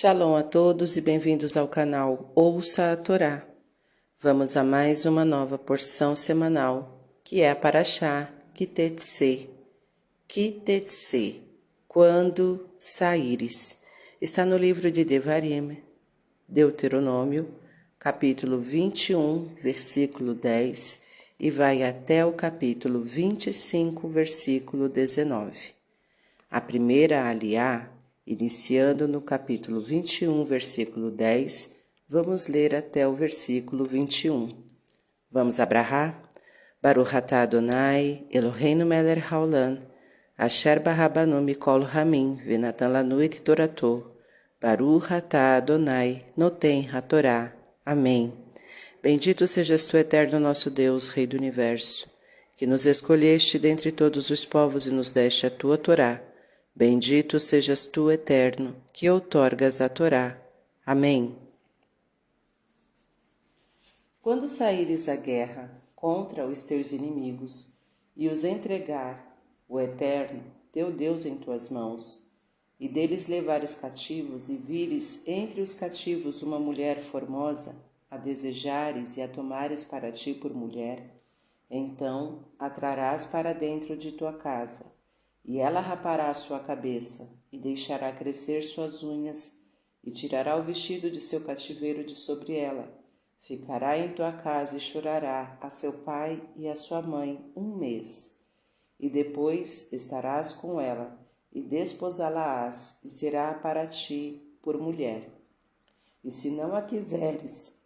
Shalom a todos e bem-vindos ao canal Ouça a Torá. Vamos a mais uma nova porção semanal, que é a Parashá Kitetsê. Kitetsê, quando saíres. Está no livro de Devarim, Deuteronômio, capítulo 21, versículo 10, e vai até o capítulo 25, versículo 19. A primeira aliá, iniciando no capítulo 21, versículo 10, vamos ler até o versículo 21. Vamos abrahar? Baruch atah Adonai, Eloheinu melech haolam, asher barabanu mikol hamim, venatan lanu et torato. Baruch atah Adonai, noten hatorá. Amém. Bendito sejas tu, eterno nosso Deus, Rei do Universo, que nos escolheste dentre todos os povos e nos deste a tua Torá. Bendito sejas tu, eterno, que outorgas a Torá. Amém. Quando saíres à guerra contra os teus inimigos e os entregar o Eterno, teu Deus, em tuas mãos, e deles levares cativos e vires entre os cativos uma mulher formosa, a desejares e a tomares para ti por mulher, então a trarás para dentro de tua casa, e ela rapará sua cabeça, e deixará crescer suas unhas, e tirará o vestido de seu cativeiro de sobre ela. Ficará em tua casa e chorará a seu pai e a sua mãe 1 mês. E depois estarás com ela, e desposá-la-ás, e será para ti por mulher. E se não a quiseres,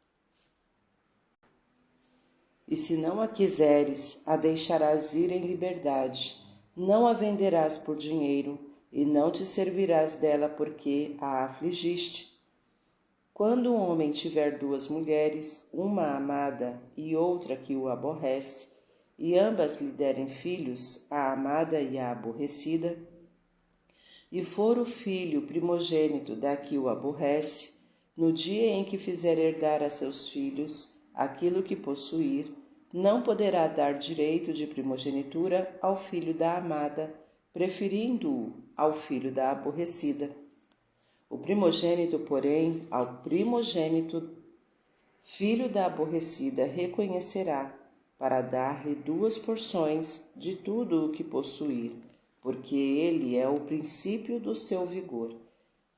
a deixarás ir em liberdade. Não a venderás por dinheiro, e não te servirás dela porque a afligiste. Quando um homem tiver 2 mulheres, uma amada e outra que o aborrece, e ambas lhe derem filhos, a amada e a aborrecida, e for o filho primogênito da que o aborrece, no dia em que fizer herdar a seus filhos aquilo que possuir, não poderá dar direito de primogenitura ao filho da amada, preferindo-o ao filho da aborrecida. O primogênito, porém, ao primogênito, filho da aborrecida, reconhecerá, para dar-lhe 2 porções de tudo o que possuir, porque ele é o princípio do seu vigor.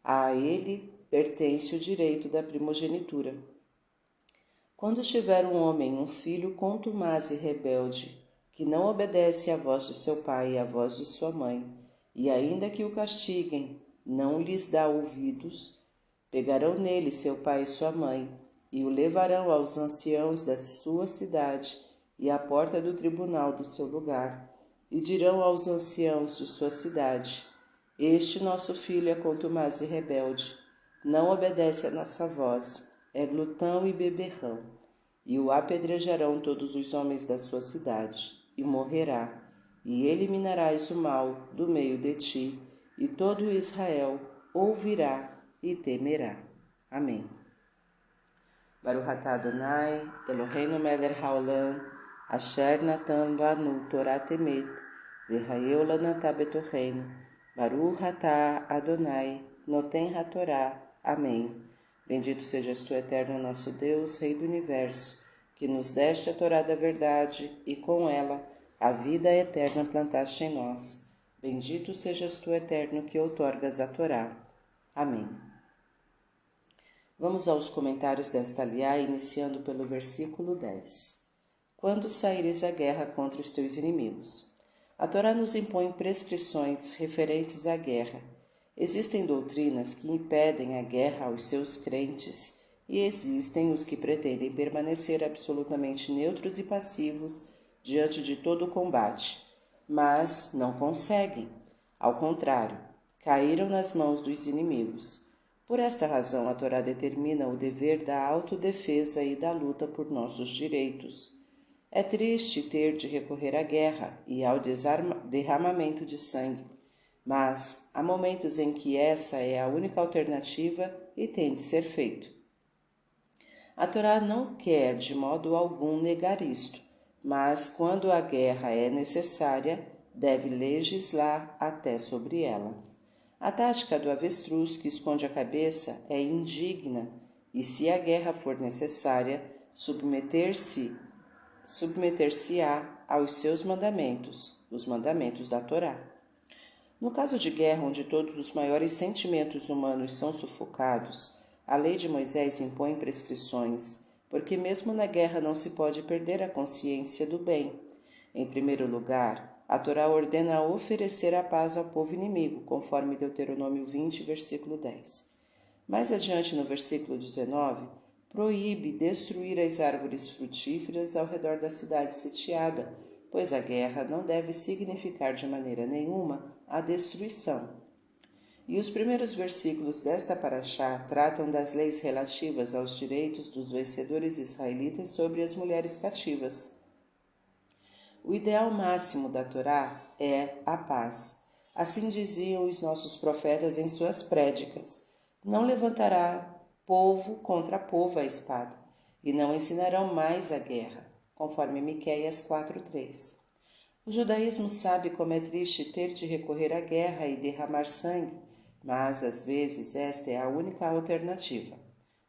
A ele pertence o direito da primogenitura. Quando tiver um homem um filho contumaz e rebelde, que não obedece à voz de seu pai e à voz de sua mãe, e ainda que o castiguem, não lhes dá ouvidos, pegarão nele seu pai e sua mãe, e o levarão aos anciãos da sua cidade e à porta do tribunal do seu lugar, e dirão aos anciãos de sua cidade: Este nosso filho é contumaz e rebelde, não obedece à nossa voz, é glutão e beberrão. E o apedrejarão todos os homens da sua cidade, e morrerá, e eliminarás o mal do meio de ti, e todo Israel ouvirá e temerá. Amém. Baruch atah Adonai, Eloheinu melech haolam, asher natan lanu Torah temet, v'hayeu lanatah betocheinu. Baruch atah Adonai, noten hatorá. Amém. Bendito sejas tu, eterno nosso Deus, Rei do Universo, que nos deste a Torá da verdade e com ela a vida eterna plantaste em nós. Bendito sejas tu, eterno, que outorgas a Torá. Amém. Vamos aos comentários desta aliá, iniciando pelo versículo 10. Quando saíres à guerra contra os teus inimigos. A Torá nos impõe prescrições referentes à guerra. Existem doutrinas que impedem a guerra aos seus crentes e existem os que pretendem permanecer absolutamente neutros e passivos diante de todo o combate, mas não conseguem. Ao contrário, caíram nas mãos dos inimigos. Por esta razão, a Torá determina o dever da autodefesa e da luta por nossos direitos. É triste ter de recorrer à guerra e ao derramamento de sangue, mas há momentos em que essa é a única alternativa e tem de ser feito. A Torá não quer de modo algum negar isto, mas quando a guerra é necessária, deve legislar até sobre ela. A tática do avestruz que esconde a cabeça é indigna e, se a guerra for necessária, submeter-se-á aos seus mandamentos, os mandamentos da Torá. No caso de guerra onde todos os maiores sentimentos humanos são sufocados, a lei de Moisés impõe prescrições, porque mesmo na guerra não se pode perder a consciência do bem. Em primeiro lugar, a Torá ordena oferecer a paz ao povo inimigo, conforme Deuteronômio 20, versículo 10. Mais adiante, no versículo 19, proíbe destruir as árvores frutíferas ao redor da cidade sitiada, pois a guerra não deve significar de maneira nenhuma a destruição. E os primeiros versículos desta paraxá tratam das leis relativas aos direitos dos vencedores israelitas sobre as mulheres cativas. O ideal máximo da Torá é a paz. Assim diziam os nossos profetas em suas prédicas: não levantará povo contra povo a espada, e não ensinarão mais a guerra, conforme Miqueias 4:3. O judaísmo sabe como é triste ter de recorrer à guerra e derramar sangue, mas às vezes esta é a única alternativa.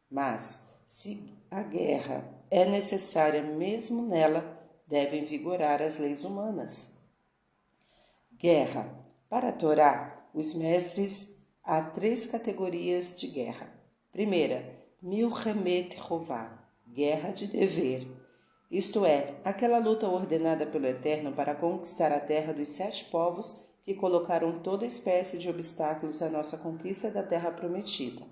Mas, se a guerra é necessária, mesmo nela devem vigorar as leis humanas. Guerra. Para a Torá, os mestres, há 3 categorias de guerra. Primeira, Milchemet Hová, guerra de dever. Isto é, aquela luta ordenada pelo Eterno para conquistar a terra dos 7 povos que colocaram toda espécie de obstáculos à nossa conquista da terra prometida.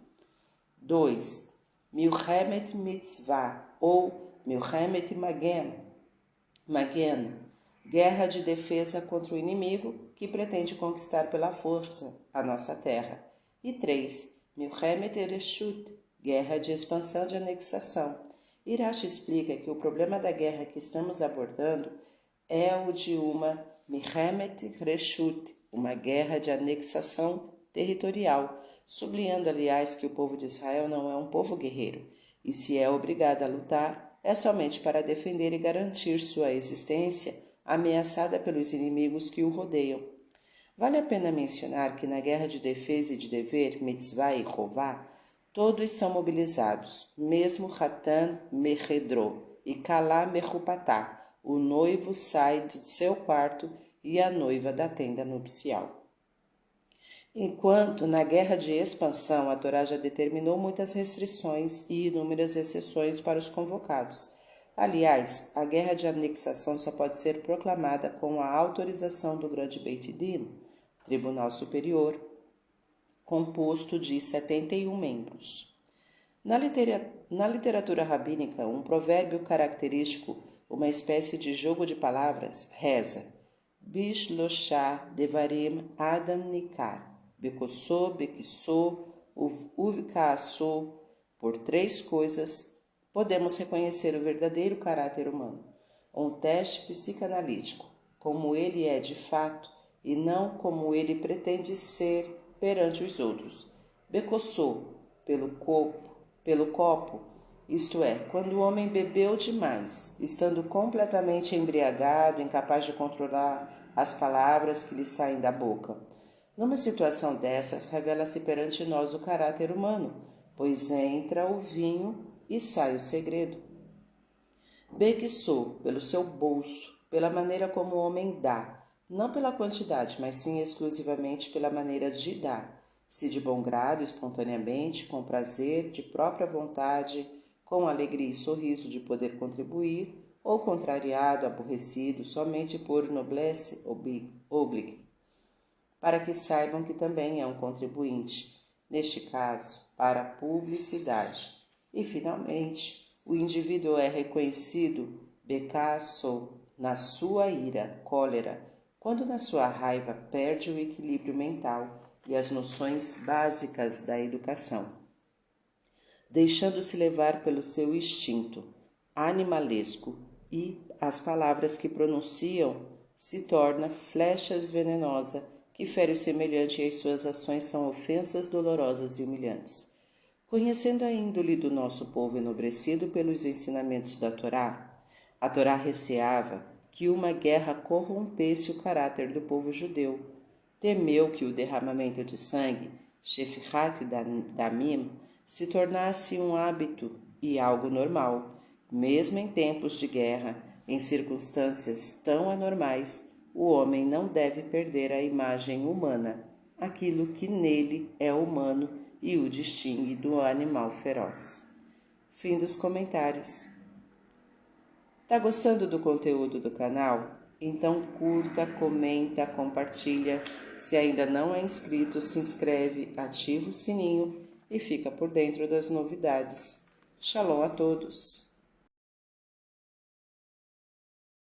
2. Milchemet Mitzvah, ou Milchemet Magen, guerra de defesa contra o inimigo que pretende conquistar pela força a nossa terra. E 3. Milchemet Ereshut, guerra de expansão de anexação. Irache explica que o problema da guerra que estamos abordando é o de uma Milchemet Reshut, uma guerra de anexação territorial, sublinhando, aliás, que o povo de Israel não é um povo guerreiro, e se é obrigado a lutar, é somente para defender e garantir sua existência ameaçada pelos inimigos que o rodeiam. Vale a pena mencionar que na guerra de defesa e de dever, Mitzvah e Hová, todos são mobilizados, mesmo Hatan Mehedro e Kalá Mehupatá. O noivo sai de seu quarto e a noiva da tenda nupcial. Enquanto na guerra de expansão a Torá já determinou muitas restrições e inúmeras exceções para os convocados. Aliás, a guerra de anexação só pode ser proclamada com a autorização do grande Beit Din, Tribunal Superior, composto de 71 membros. Na literatura rabínica, um provérbio característico, uma espécie de jogo de palavras, reza: Bishloshá devarim Adam nikar. Bekossô, Bekissô, Uvkaassô, por 3 coisas, podemos reconhecer o verdadeiro caráter humano. Um teste psicanalítico, como ele é de fato e não como ele pretende ser perante os outros. Bekossô, pelo copo, isto é, quando o homem bebeu demais, estando completamente embriagado, incapaz de controlar as palavras que lhe saem da boca. Numa situação dessas, revela-se perante nós o caráter humano, pois entra o vinho e sai o segredo. Bequissou, pelo seu bolso, pela maneira como o homem dá, não pela quantidade, mas sim exclusivamente pela maneira de dar, se de bom grado, espontaneamente, com prazer, de própria vontade, com alegria e sorriso de poder contribuir, ou contrariado, aborrecido, somente por noblesse oblige, para que saibam que também é um contribuinte, neste caso, para a publicidade. E, finalmente, o indivíduo é reconhecido, becasso, na sua ira, cólera, quando na sua raiva perde o equilíbrio mental e as noções básicas da educação, deixando-se levar pelo seu instinto animalesco e as palavras que pronunciam se tornam flechas venenosas que fere o semelhante e as suas ações são ofensas dolorosas e humilhantes. Conhecendo a índole do nosso povo enobrecido pelos ensinamentos da Torá, a Torá receava que uma guerra corrompesse o caráter do povo judeu, temeu que o derramamento de sangue, Shefrat Damim, se tornasse um hábito e algo normal, mesmo em tempos de guerra, em circunstâncias tão anormais. O homem não deve perder a imagem humana, aquilo que nele é humano e o distingue do animal feroz. Fim dos comentários. Tá gostando do conteúdo do canal? Então curta, comenta, compartilha. Se ainda não é inscrito, se inscreve, ativa o sininho e fica por dentro das novidades. Shalom a todos!